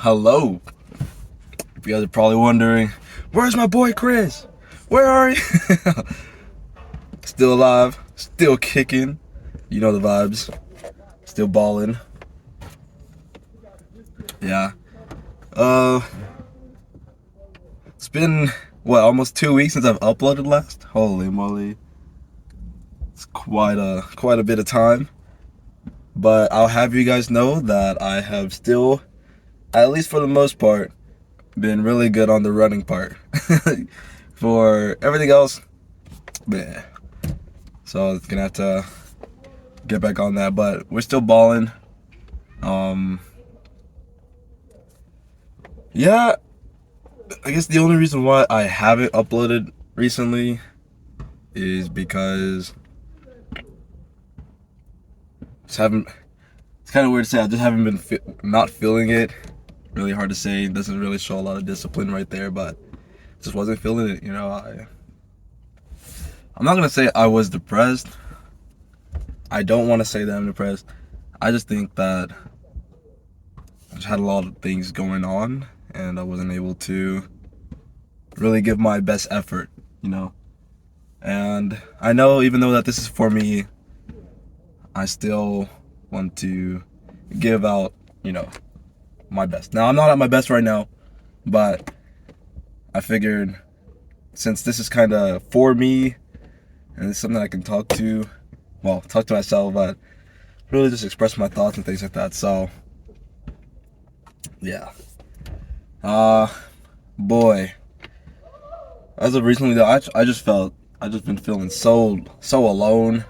Hello. You guys are probably wondering, where's my boy Chris? Where are you? Still alive, still kicking. You know the vibes. Still ballin'. Yeah. Uh, it's been almost 2 weeks since I've uploaded last. Holy moly. It's quite a bit of time. But I'll have you guys know that I have still, at least for the most part, been really good on the running part. For everything else, man. So it's gonna have to get back on that. But we're still balling. Yeah, I guess the only reason why I haven't uploaded recently is because just haven't. It's kind of weird to say. I just haven't been not feeling it. Really hard to say. It doesn't really show a lot of discipline right there, but just wasn't feeling it. I'm not gonna say I was depressed. I don't want to say that I'm depressed. I just think that I just had a lot of things going on, and I wasn't able to really give my best effort. And I know, even though that this is for me, I still want to give out, my best. Now, I'm not at my best right now, but I figured since this is kind of for me and it's something I can talk to myself, but really just express my thoughts and things like that. So, yeah. Boy. As of recently, though, I just been feeling so alone.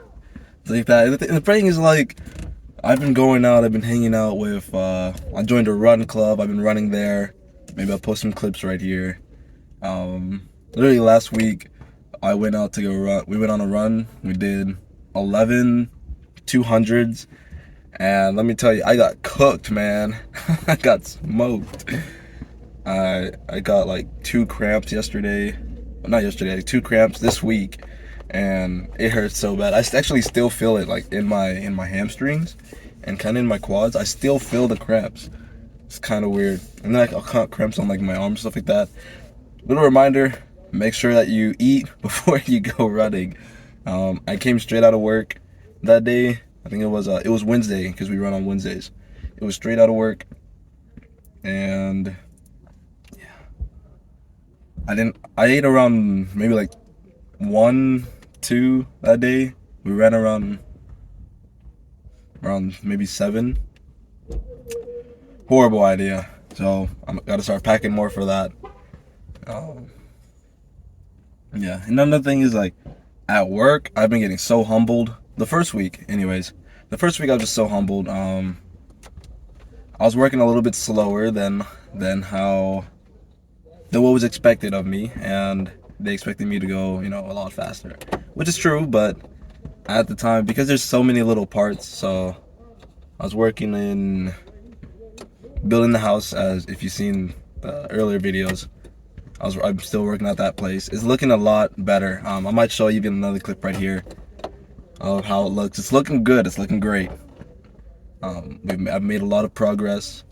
Like that. And the thing is, like, I've been going out, I've been hanging out with, I joined a run club, I've been running there. Maybe I'll post some clips right here. Literally last week, I went out to go run. We went on a run. We did 11 200s. And let me tell you, I got cooked, man. I got smoked. I got like 2 cramps yesterday. Well, not yesterday, like 2 cramps this week. And it hurts so bad. I actually still feel it, like in my hamstrings and kind of in my quads. I still feel the cramps. It's kind of weird. And then I'll got cramps on like my arms, stuff like that. Little reminder: make sure that you eat before you go running. I came straight out of work that day. I think it was Wednesday, because we run on Wednesdays. It was straight out of work, and yeah, I ate around maybe like 1, 2 that day. We ran around maybe 7. Horrible idea. So I'm gotta start packing more for that. Yeah, and another thing is, like, at work, I've been getting so humbled. The first week, anyways. The first week I was just so humbled. I was working a little bit slower than what was expected of me, and they expected me to go, a lot faster, which is true. But at the time, because there's so many little parts, so I was working in building the house, as if you've seen the earlier videos. I'm still working at that place. It's looking a lot better. I might show you even another clip right here of how it looks. It's looking good. It's looking great. I've made a lot of progress,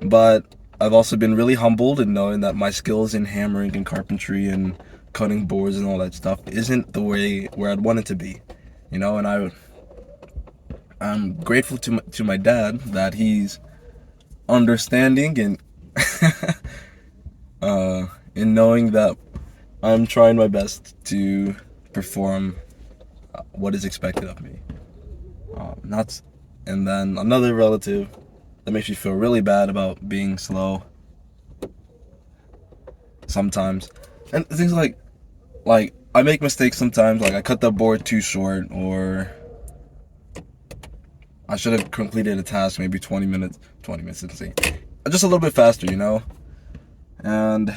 but I've also been really humbled in knowing that my skills in hammering and carpentry and cutting boards and all that stuff isn't the way where I'd want it to be, and I'm grateful to my dad that he's understanding and in knowing that I'm trying my best to perform what is expected of me. And then another relative that makes me feel really bad about being slow sometimes. And things like I make mistakes sometimes. Like, I cut the board too short, or I should have completed a task maybe 20 minutes, let's see. Just a little bit faster, And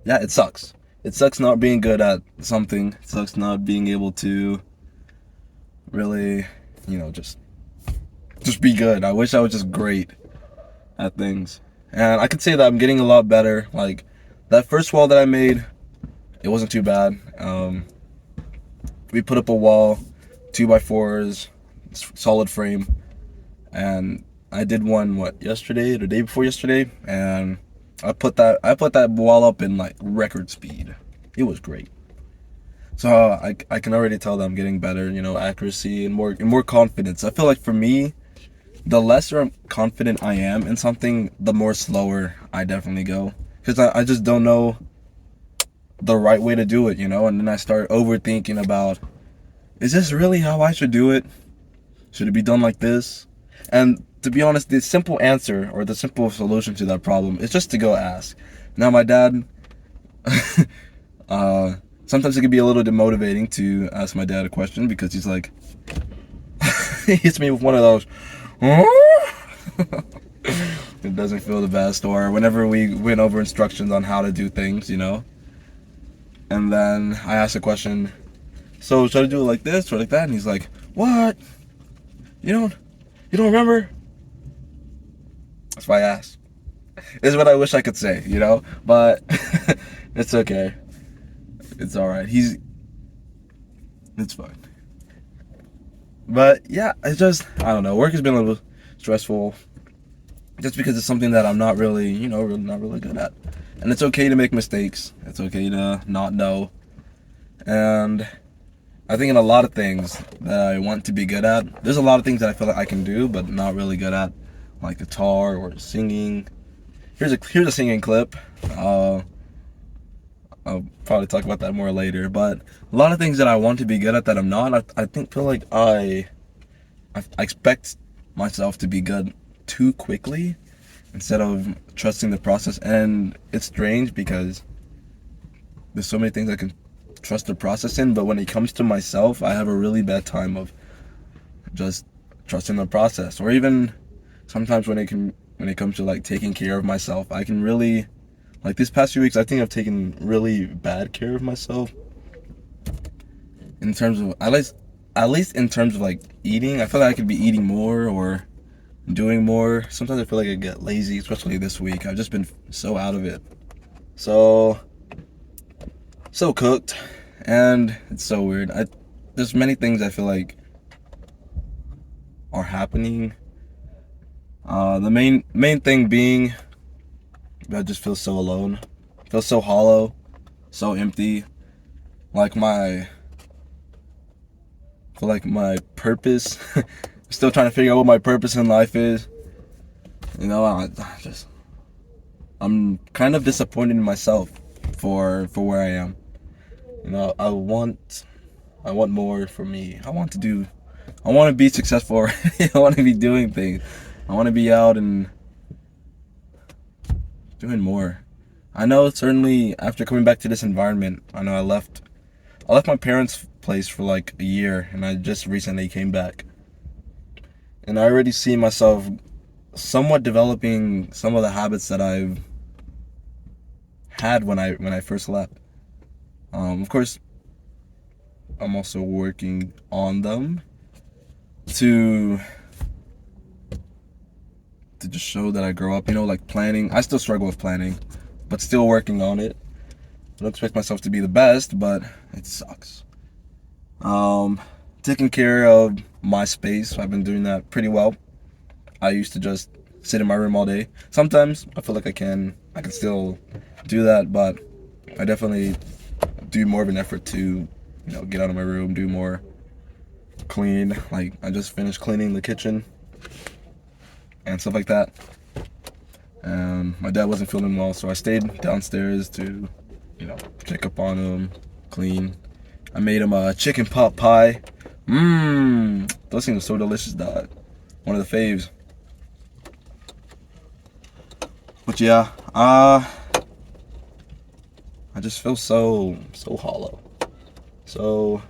yeah, it sucks. It sucks not being good at something. It sucks not being able to really, just be good. I wish I was just great at things. And I could say that I'm getting a lot better. Like, that first wall that I made, it wasn't too bad. We put up a wall, 2x4s, solid frame, and I did one yesterday, the day before yesterday, and I put that wall up in like record speed. It was great. So I can already tell that I'm getting better, accuracy and more confidence. I feel like for me, the lesser confident I am in something, the more slower I definitely go. Because I just don't know the right way to do it, and then I start overthinking about, is this really how I should do it? Should it be done like this? And to be honest, the simple answer or the simple solution to that problem is just to go ask. Now, my dad, sometimes it can be a little demotivating to ask my dad a question because he's like, he hits me with one of those, it doesn't feel the best, or whenever we went over instructions on how to do things, and then I ask a question, so should I do it like this or like that? And he's like, what? You don't remember? That's why I asked. This is what I wish I could say, but it's okay. It's alright. It's fine. But yeah, I don't know. Work has been a little stressful just because it's something that I'm not really, not really good at. And it's okay to make mistakes. It's okay to not know. And I think in a lot of things that I want to be good at, there's a lot of things that I feel like I can do, but not really good at, like guitar or singing. Here's a singing clip. I'll probably talk about that more later. But a lot of things that I want to be good at that I'm not, I feel like I expect myself to be good too quickly instead of trusting the process. And it's strange because there's so many things I can trust the process in, but when it comes to myself, I have a really bad time of just trusting the process. Or even sometimes when it comes to like taking care of myself, I can really, like these past few weeks, I think I've taken really bad care of myself in terms of, at least in terms of like eating. I feel like I could be eating more or doing more. Sometimes I feel like I get lazy, especially this week. I've just been so out of it. So cooked, and it's so weird. There's many things I feel like are happening. The main thing being that I just feel so alone. I feel so hollow, so empty. Like I feel like my purpose. I'm still trying to figure out what my purpose in life is. I'm kind of disappointed in myself for where I am. I want more for me. I want to be successful already. I want to be doing things. I want to be out and doing more. I know certainly after coming back to this environment, I know I left my parents' place for like a year, and I just recently came back. And I already see myself somewhat developing some of the habits that I've had when I first left. Of course, I'm also working on them to just show that I grow up, like planning. I still struggle with planning, but still working on it. I don't expect myself to be the best, but it sucks. Taking care of my space, I've been doing that pretty well. I used to just sit in my room all day. Sometimes I feel like I can still do that, but I definitely do more of an effort to, get out of my room, do more, clean. Like I just finished cleaning the kitchen and stuff like that. And my dad wasn't feeling well, so I stayed downstairs to, check up on him, clean. I made him a chicken pot pie. Those things are so delicious, dog. One of the faves. But yeah, I just feel so hollow. So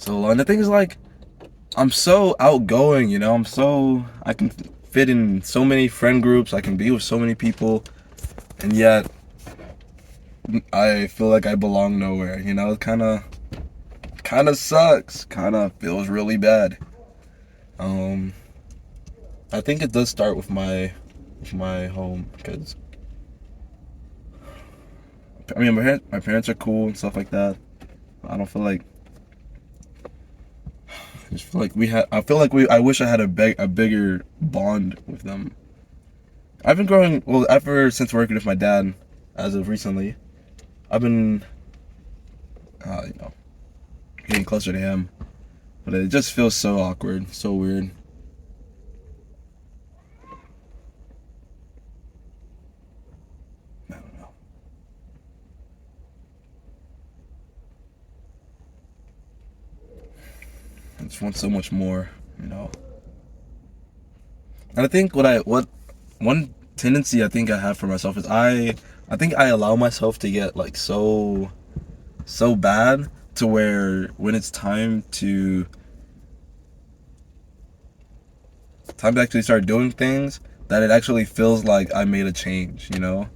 and the thing is, like, I'm so outgoing, I can fit in so many friend groups, I can be with so many people, and yet I feel like I belong nowhere, it kind of sucks, kind of feels really bad. I think it does start with my home, because my parents are cool and stuff like that. I don't feel like, just feel like we had. I feel like we. I wish I had a bigger bond with them. I've been growing well ever since working with my dad, as of recently. I've been, you know, getting closer to him, but it just feels so awkward, so weird. I don't know. I just want so much more, you know. And I think what one tendency I think I have for myself is I think I allow myself to get like so bad to where when it's time to actually start doing things, that it actually feels like I made a change, you know.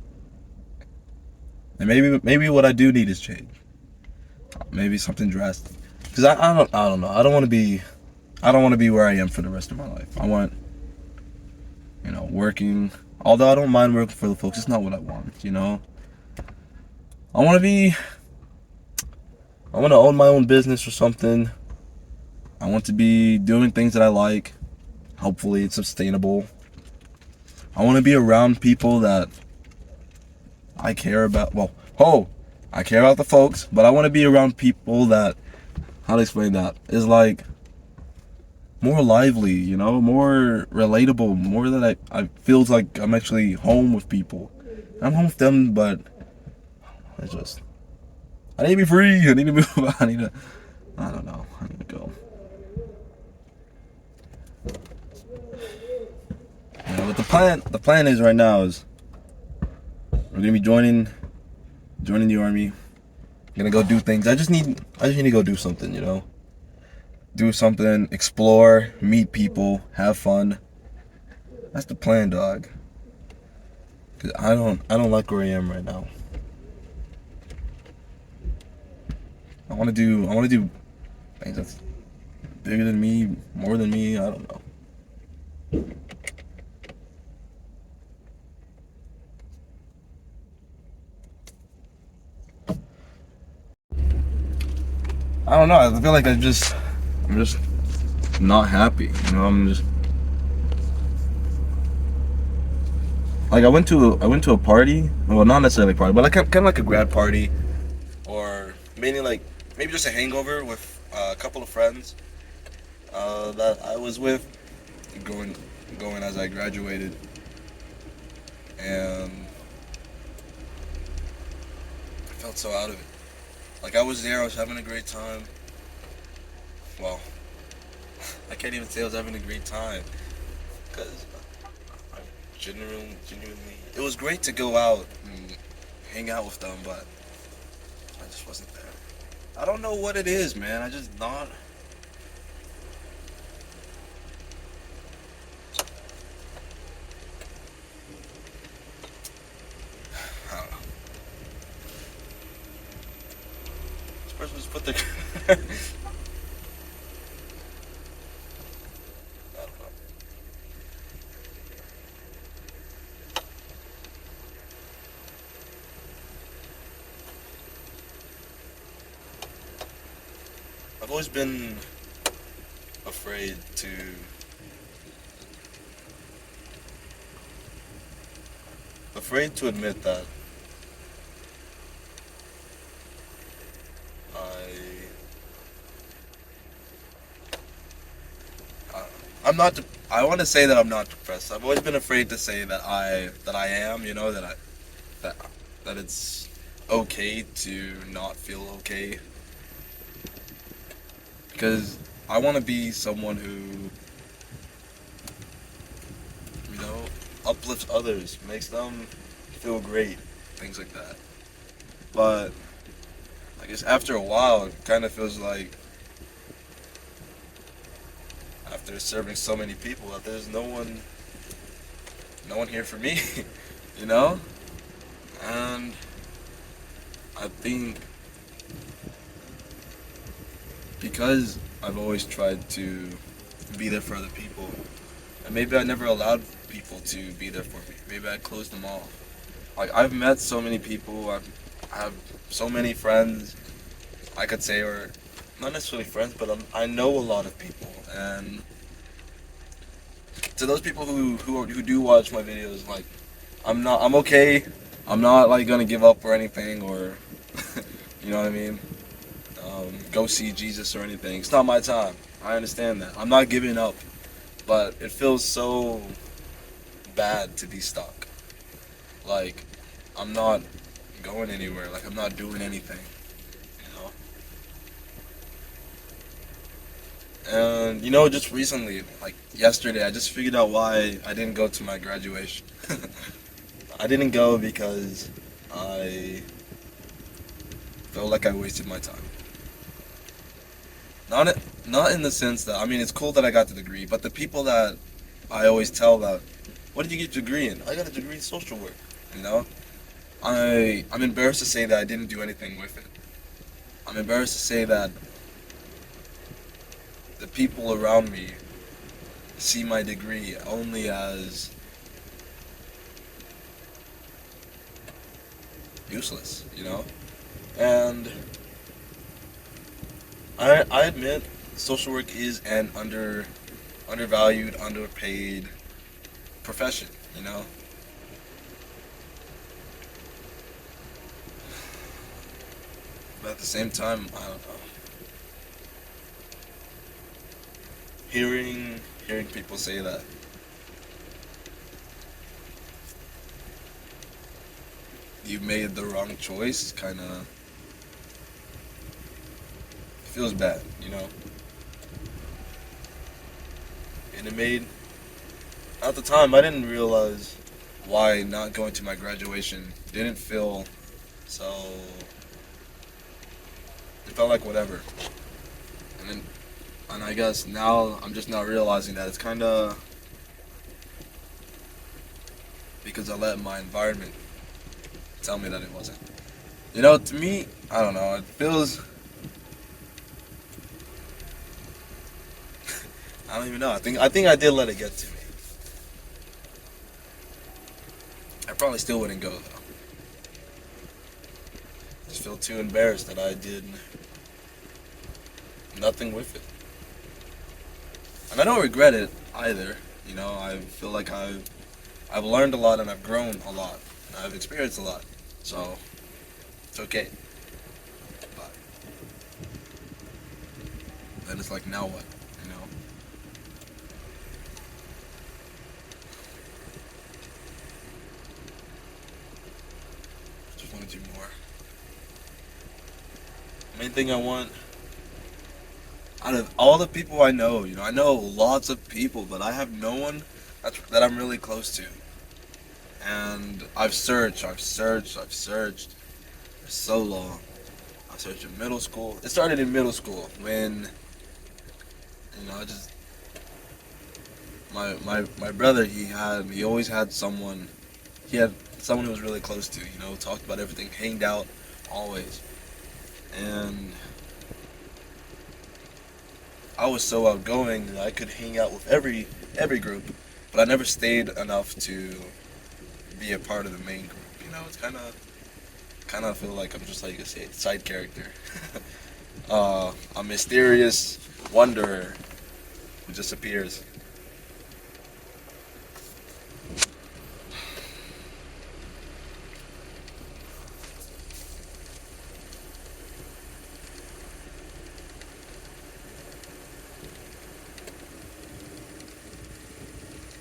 And maybe what I do need is change. Maybe something drastic. Because I don't know. I don't want to be where I am for the rest of my life. I want, you know, working. Although I don't mind working for the folks, it's not what I want, you know. I want to be. I want to own my own business or something. I want to be doing things that I like. Hopefully, it's sustainable. I want to be around people that I care about. I care about the folks, but I want to be around people that, how to explain that, is like more lively, you know, more relatable, more that I feels like I'm actually home with people. I'm home with them, but it's just, I need to be free. I need to move. I don't know. I need to go. Yeah, but the plan is right now is we're gonna be joining the army. Gonna go do things. I just need to go do something, you know. Do something, explore, meet people, have fun. That's the plan, dog. 'Cause I don't like where I am right now. I want to do things that's bigger than me, more than me. I don't know. I don't know. I feel like I'm just not happy. You know, I'm just like I went to a party. Well, not necessarily a party, but like kind of like a grad party, or maybe just a hangover with a couple of friends that I was with, going going as I graduated, and I felt so out of it. Like I was there, I was having a great time. Well, I can't even say I was having a great time because I genuinely, it was great to go out and hang out with them, but I just wasn't there. I don't know what it is, man. I just not. I don't know. This person just put their. I don't know. I've always been afraid to admit that I I'm not. I want to say that I'm not depressed. I've always been afraid to say that I am. You know that that it's okay to not feel okay because I want to be someone who, you know, uplifts others, makes them feel great, things like that. But I guess after a while, it kind of feels like after serving so many people that there's no one here for me, you know? And I think because I've always tried to be there for other people, and maybe I never allowed people to be there for me. Maybe I closed them off. Like I've met so many people, I have so many friends I could say are not necessarily friends, but I know a lot of people, and to those people who do watch my videos, like I'm okay. I'm not like gonna give up or anything, or you know what I mean. Go see Jesus or anything. It's not my time. I understand that. I'm not giving up, but it feels so bad to be stuck. Like I'm not going anywhere. Like I'm not doing anything. You know. And just recently, like yesterday, I just figured out why I didn't go to my graduation. I didn't go because I felt like I wasted my time. Not not in the sense that, I mean, it's cool that I got the degree, but the people that I always tell that, what did you get your degree in? I got a degree in social work. You know, I'm embarrassed to say that I didn't do anything with it. I'm embarrassed to say that the people around me see my degree only as useless. And I admit social work is an undervalued, underpaid profession. You know, but at the same time, I don't know. Hearing people say that you made the wrong choice kind of feels bad. And it made, at the time, I didn't realize why not going to my graduation didn't feel so. It felt like whatever. And then, and I guess now I'm just now realizing that it's kind of because I let my environment tell me that it wasn't. To me, I don't know. It feels. I don't even know. I think I did let it get to me. I probably still wouldn't go though. I just feel too embarrassed that I did nothing with it. And I don't regret it either. I feel like I've learned a lot and I've grown a lot and I've experienced a lot. So it's okay. But then it's like, now what? You know? Just want to do more. Main thing I want, out of all the people I know, I know lots of people, but I have no one that I'm really close to. And I've searched for so long. I searched in middle school. It started in middle school when, I just, my brother, he always had someone, he had someone who was really close to, talked about everything, hanged out, always. And I was so outgoing that I could hang out with every group, but I never stayed enough to be a part of the main group. It's kind of feel like I'm just like a side character, a mysterious wanderer who just appears.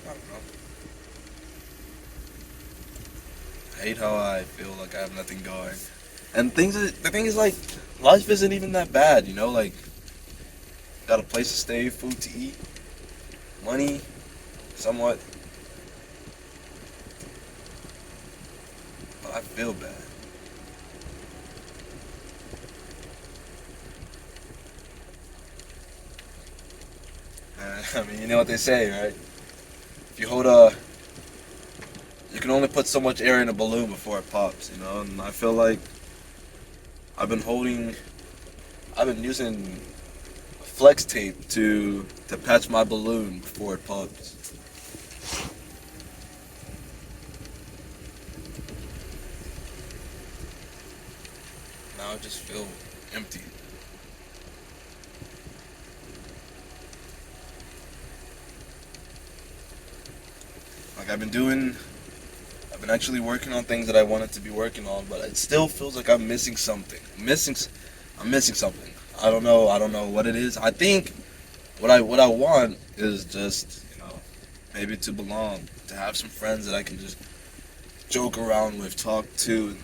I don't know. I hate how I feel like I have nothing going. And the thing is, like, life isn't even that bad, like, got a place to stay, food to eat, money, somewhat, but I feel bad. I mean, you know what they say, right? If you hold a, you can only put so much air in a balloon before it pops, and I feel like I've been holding, I've been using flex tape to patch my balloon before it pops. Now I just feel empty. Like I've been actually working on things that I wanted to be working on, but it still feels like I'm missing something. I'm missing something. I don't know what it is. I think what I want is just, maybe to belong, to have some friends that I can just joke around with, talk to, and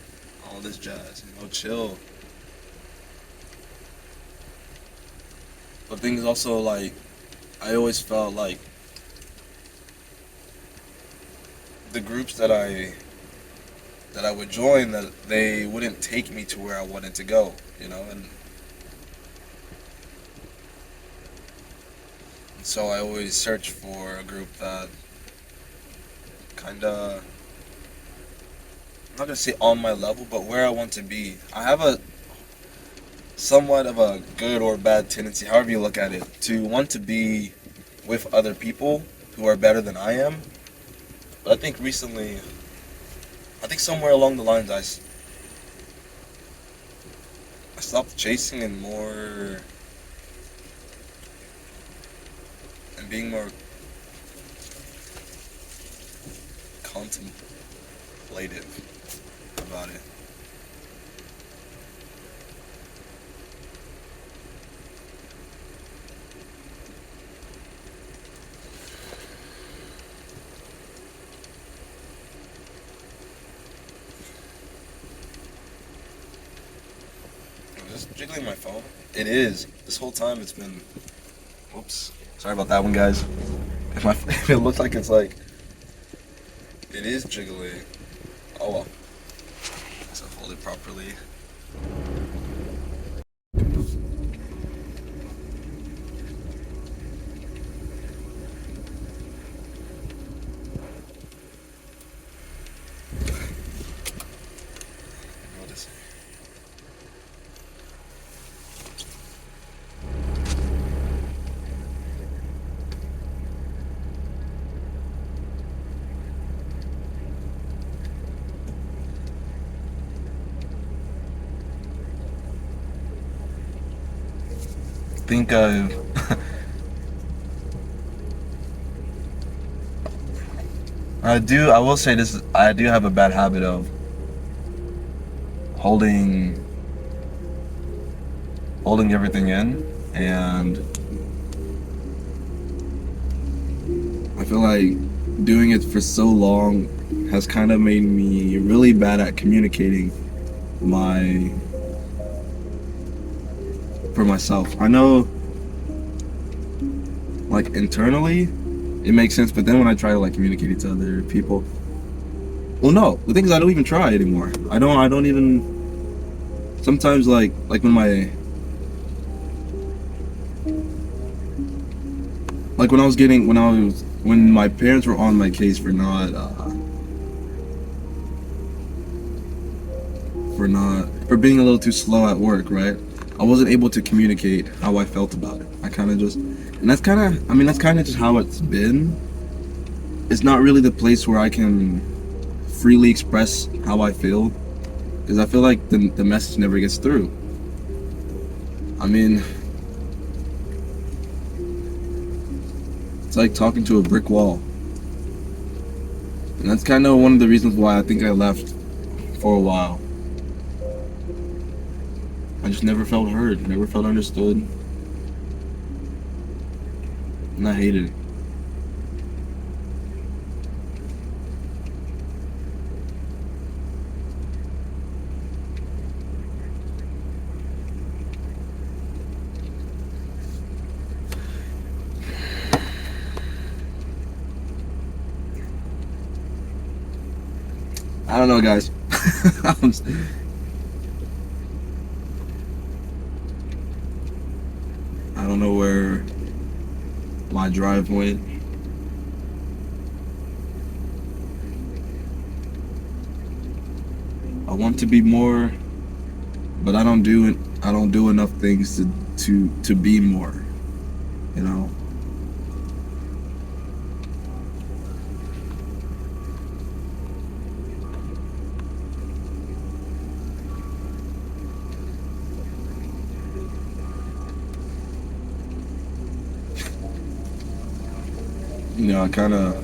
all this jazz. Chill. But things also like I always felt like the groups that I would join, that they wouldn't take me to where I wanted to go, and so I always search for a group that kind of, I'm not gonna say on my level, but where I want to be. I have a somewhat of a good or bad tendency, however you look at it, to want to be with other people who are better than I am. But I think somewhere along the lines, I stopped chasing and being more contemplative about it. I'm just jiggling my phone. It is. This whole time it's been. Whoops. Sorry about that one, guys. If it looks like it's like. It is jiggling. Oh well. So hold it properly. What is it? I think I will say this. I do have a bad habit of holding holding everything in, and I feel like doing it for so long has kind of made me really bad at communicating my for myself. I know, like, internally it makes sense, but then when I try to like communicate it to other people, well, no, the thing is I don't even try anymore. I don't even sometimes, like when when my parents were on my case for being a little too slow at work, right? I wasn't able to communicate how I felt about it. I kind of just, and that's kind of just how it's been. It's not really the place where I can freely express how I feel, because I feel like the message never gets through. I mean, it's like talking to a brick wall. And that's kind of one of the reasons why I think I left for a while. I just never felt heard, never felt understood. And I hated it. I don't know, guys. I don't know where my drive went. I want to be more, but I don't do enough things to be more, you know. I kind of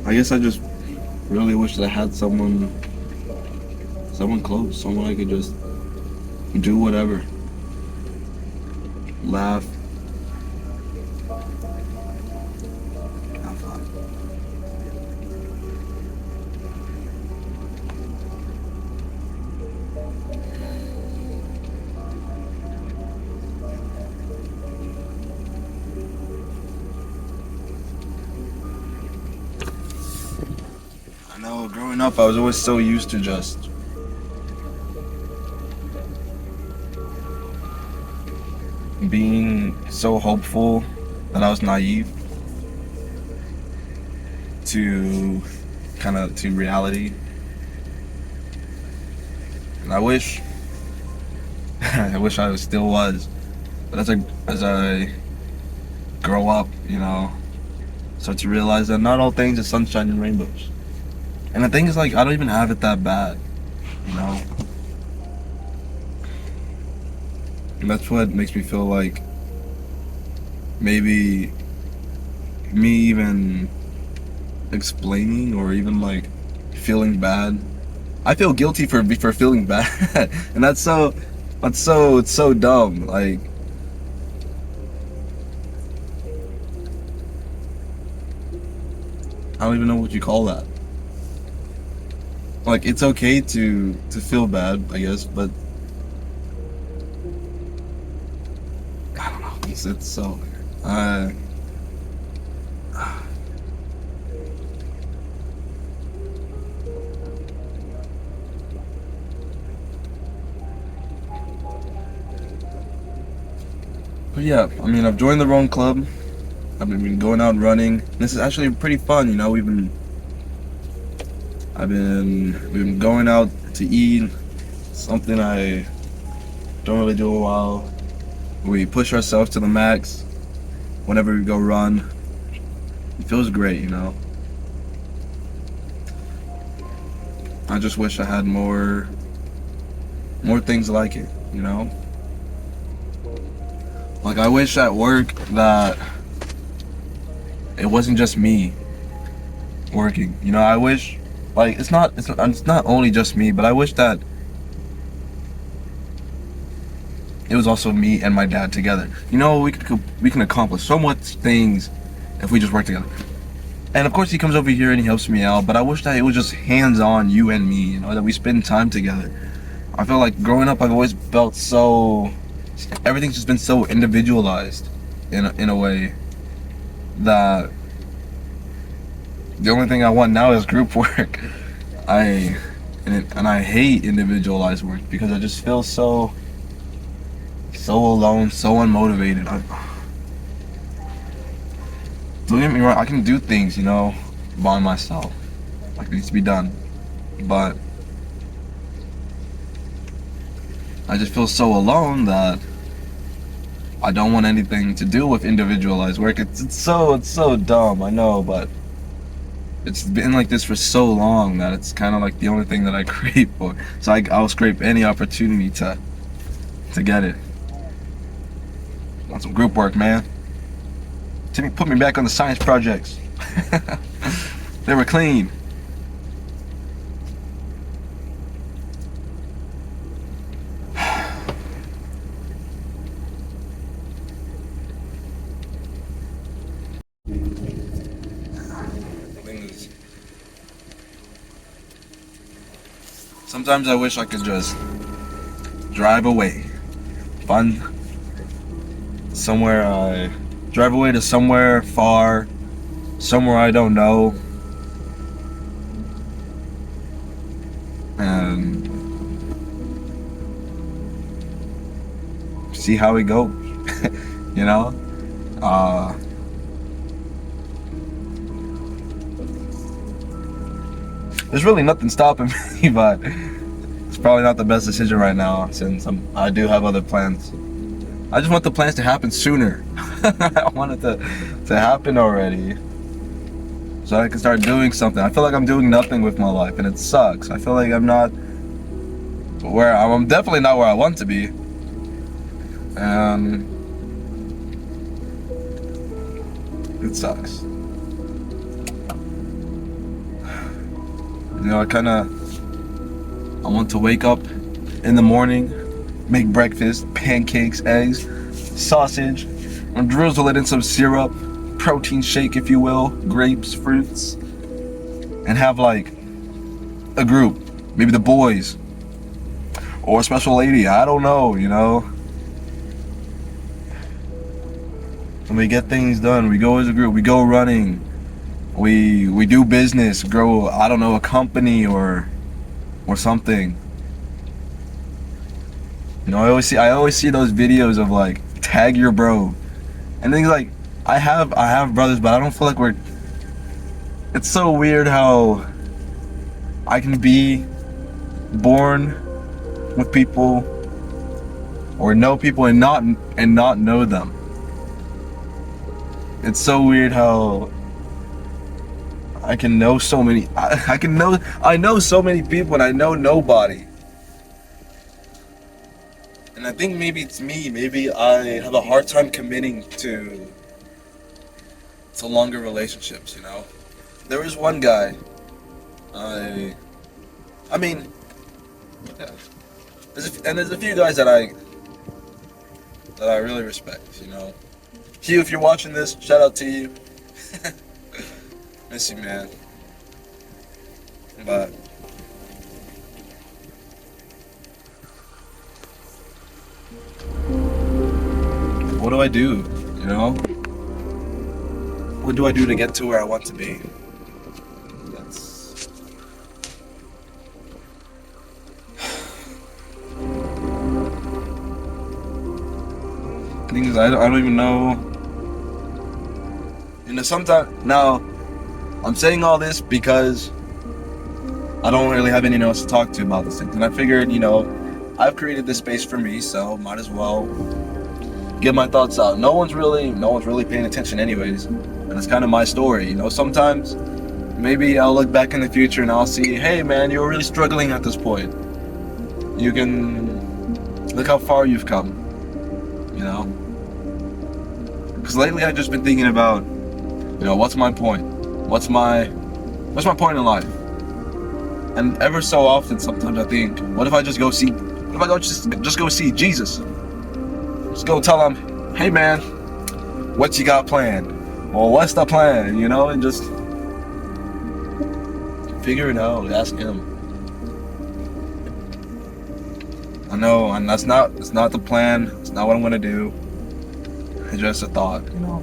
I guess I just really wish that I had someone close, someone I could just do whatever, laugh, have fun. I know, growing up, I was always so used to just being so hopeful that I was naive to to reality. And I wish I wish I still was. But as I grow up, start to realize that not all things are sunshine and rainbows. And the thing is, like, I don't even have it that bad, you know? And that's what makes me feel like maybe me even explaining or even like feeling bad. I feel guilty for feeling bad, and it's so dumb. Like, I don't even know what you call that. Like, it's okay to feel bad, I guess, but I don't know. It's so. But yeah, I mean, I've joined the wrong club. I've been going out running. This is actually pretty fun, We've been going out to eat, something I don't really do in a while. We push ourselves to the max whenever we go run. It feels great, I just wish I had more things like it, Like, I wish at work that it wasn't just me working. I wish, like, it's not only just me, but I wish that it was also me and my dad together. We can accomplish so much things if we just work together. And of course he comes over here and he helps me out, but I wish that it was just hands-on, you and me, that we spend time together. I feel like growing up I've always felt everything's just been so individualized in a way that the only thing I want now is group work. I hate individualized work because I just feel so alone, so unmotivated. Don't get me wrong, I can do things, by myself, like it needs to be done, but I just feel so alone that I don't want anything to do with individualized work. It's so dumb, I know, but it's been like this for so long that it's kind of like the only thing that I crave for. So I'll scrape any opportunity to get it. Want some group work, man. Timmy put me back on the science projects. They were clean. Sometimes I wish I could just drive away. Drive away to somewhere far, somewhere I don't know, and see how it goes. There's really nothing stopping me, but it's probably not the best decision right now since I do have other plans. I just want the plans to happen sooner. I want it to happen already so I can start doing something. I feel like I'm doing nothing with my life and it sucks. I feel like I'm definitely not where I want to be. And it sucks. You know, I want to wake up in the morning, make breakfast, pancakes, eggs, sausage, and drizzle it in some syrup, protein shake, if you will, grapes, fruits, and have like a group, maybe the boys or a special lady. I don't know, you know. And we get things done. We go as a group. We go running. We do business. Grow, I don't know, a company or something. You know, I always see those videos of like tag your bro, and things like I have brothers, but I don't feel like we're. It's so weird how I can be born with people or know people and not know them. It's so weird how I can know so many. I know so many people and I know nobody. And I think maybe it's me. Maybe I have a hard time committing to longer relationships. You know, there was one guy. I mean, yeah. There's a few guys that I really respect. You know, Hugh, if you're watching this, shout out to you. Miss you, man. But what do I do? You know, what do I do to get to where I want to be? That's the thing is, I don't even know. You know, sometimes now I'm saying all this because I don't really have anyone else to talk to about this thing, and I figured, you know, I've created this space for me, so might as well get my thoughts out. No one's really paying attention anyways, and it's kind of my story. You know, sometimes maybe I'll look back in the future and I'll see, hey man, you were really struggling at this point. You can look how far you've come. You know, because lately I've just been thinking about, you know, what's my point? What's my point in life? And ever so often, sometimes I think, what if I just go see Jesus? Just go tell him, hey man, what you got planned? Or what's the plan? You know, and just figure it out, ask him. I know, and it's not the plan, it's not what I'm gonna do. It's just a thought, you know.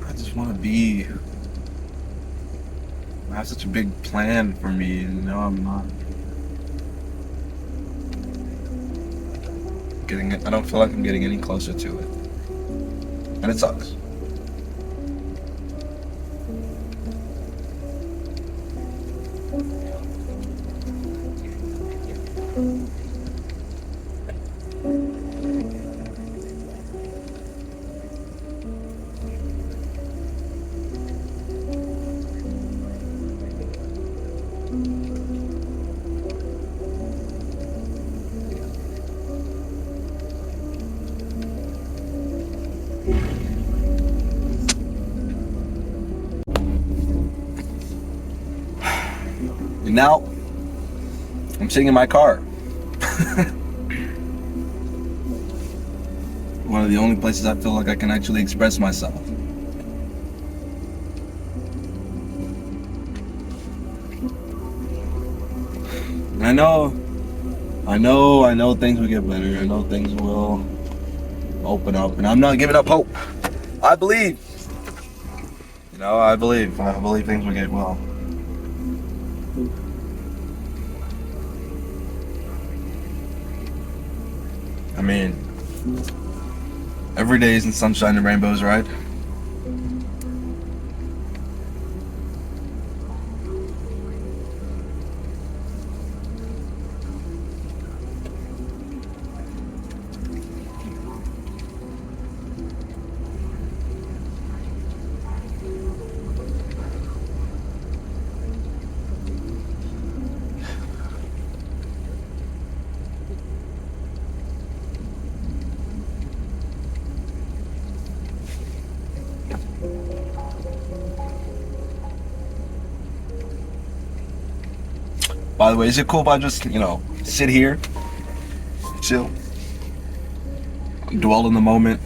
I just want to be. I have such a big plan for me, and now I'm not getting it. I don't feel like I'm getting any closer to it, and it sucks. And now I'm sitting in my car. One of the only places I feel like I can actually express myself. And I know things will get better. I know things will open up, and I'm not giving up hope. I believe. You know, I believe things will get well. I mean, every day isn't sunshine and rainbows, right? By the way, is it cool if I just, sit here, chill, dwell in the moment?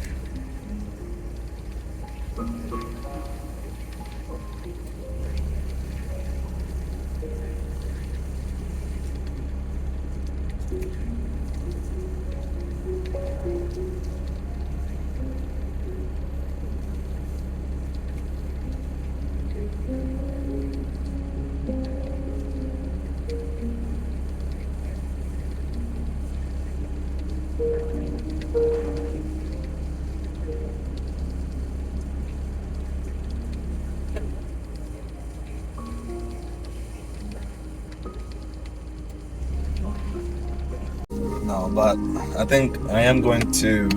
No, but I think I am going to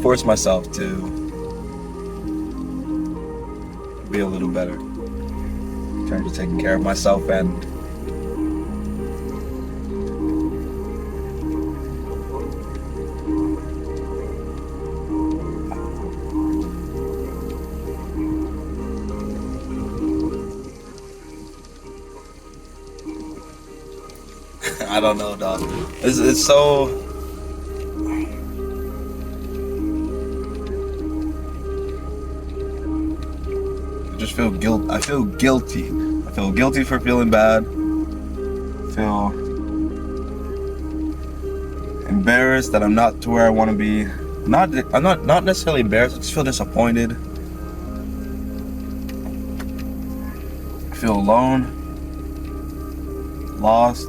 force myself to be a little better in terms of taking care of myself and I don't know, dog. It's so. I just feel guilt. I feel guilty. I feel guilty for feeling bad. I feel embarrassed that I'm not to where I want to be. I'm not necessarily embarrassed. I just feel disappointed. I feel alone, lost.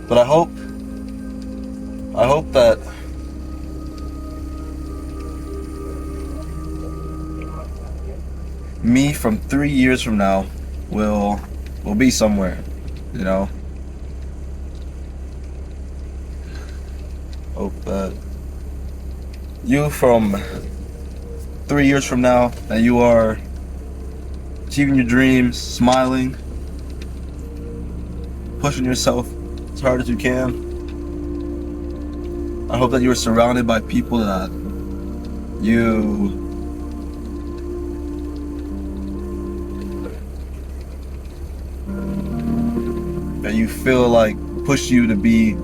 But I hope that me from 3 years from now will be somewhere, Hope that you from 3 years from now, that you are achieving your dreams, smiling, pushing yourself as hard as you can. I hope that you are surrounded by people that you feel like push you to be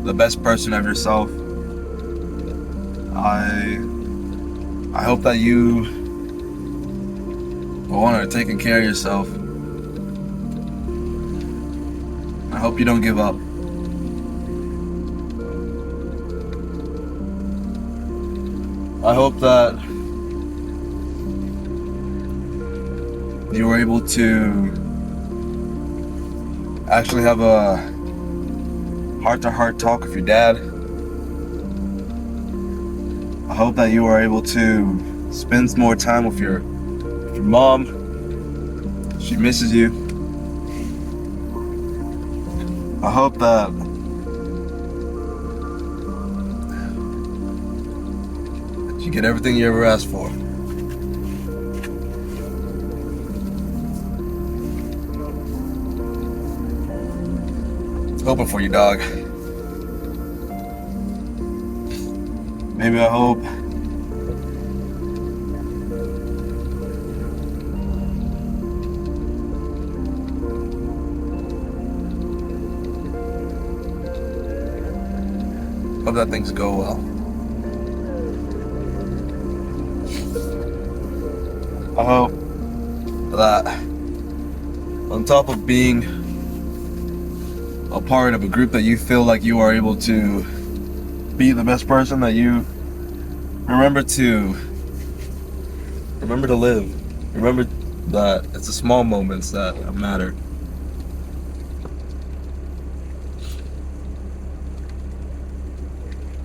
the best person of yourself. I hope that you are taking care of yourself. I hope you don't give up. I hope that you were able to actually have a heart-to-heart talk with your dad. I hope that you are able to spend more time with your mom. She misses you. I hope that you get everything you ever asked for. Hoping for you, dog. Maybe I hope that things go well. I hope that on top of being a part of a group that you feel like you are able to be the best person, that you remember to live. Remember that it's the small moments that matter.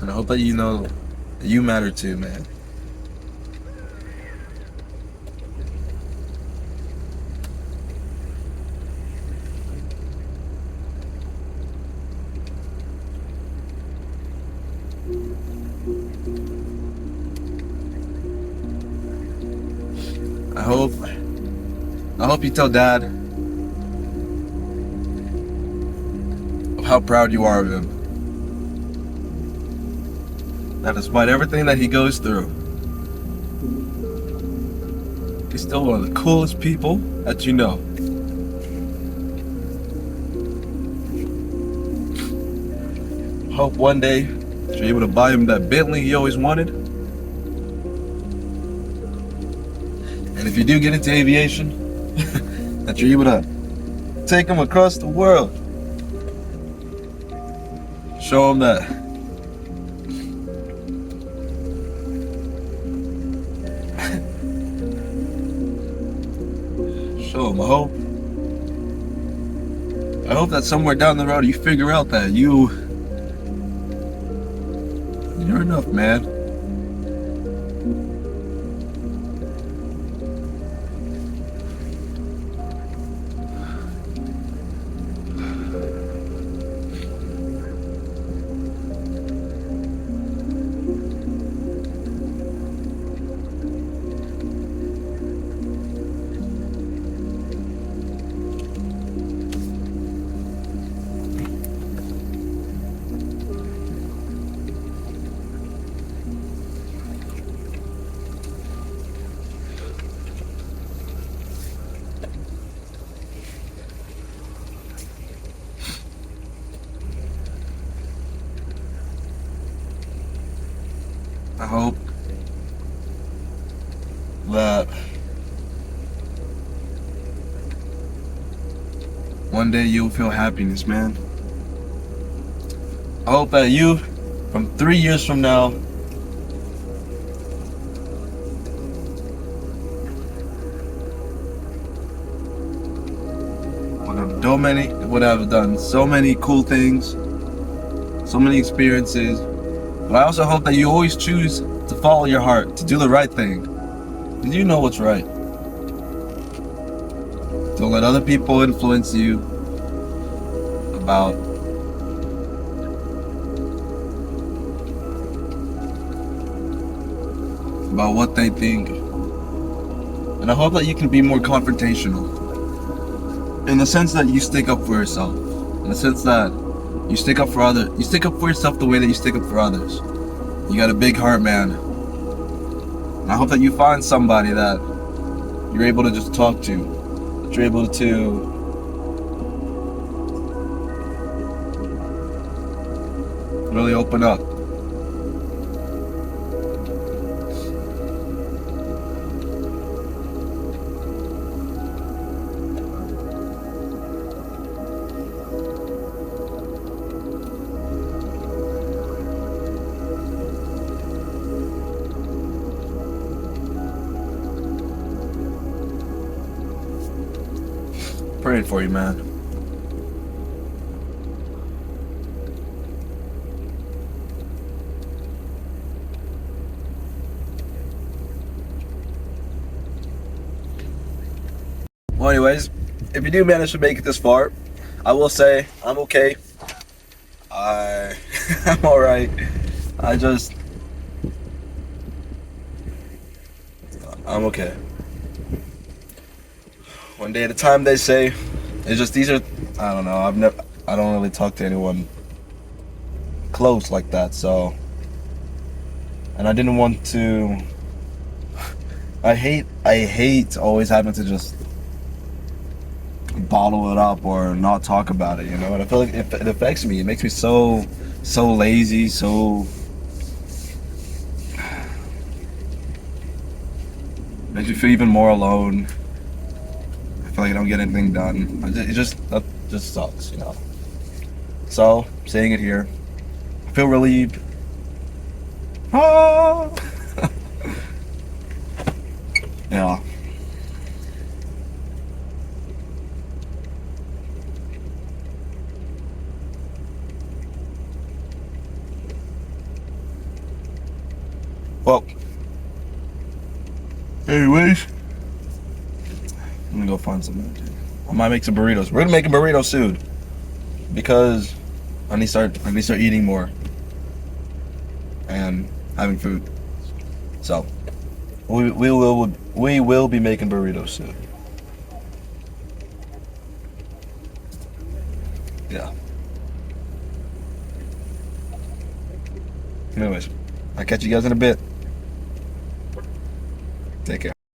And I hope that you know that you matter too, man. I hope you tell Dad of how proud you are of him. That despite everything that he goes through, he's still one of the coolest people that you know. Hope one day you're able to buy him that Bentley he always wanted. And if you do get into aviation, that you're able to take him across the world. Show him that. Show him. I hope that somewhere down the road you figure out that you're enough, man. I hope that one day you'll feel happiness, man. I hope that you, from 3 years from now, would have done so many cool things, so many experiences. But I also hope that you always choose to follow your heart, to do the right thing. Because you know what's right. Don't let other people influence you about what they think. And I hope that you can be more confrontational. In the sense that you stick up for yourself. In the sense that you stick up for others. You stick up for yourself the way that you stick up for others. You got a big heart, man. And I hope that you find somebody that you're able to just talk to. That you're able to really open up. Praying for you, man. Well, anyways, if you do manage to make it this far, I will say I'm okay. I'm alright. I'm okay. One day at a time, they say. It's just I don't know. I don't really talk to anyone close like that, so. And I didn't want to. I hate always having to just bottle it up or not talk about it, you know. And I feel like it affects me. It makes me so lazy, makes me feel even more alone. I feel like I don't get anything done. That just sucks, you know. So, saying it here, I feel relieved. Ah! Yeah. Well, anyways, I'm gonna go find something to do. I might make some burritos. We're gonna make a burrito soon because I need to start eating more and having food. So we will be making burritos soon. Yeah. Anyways, I'll catch you guys in a bit. Take care.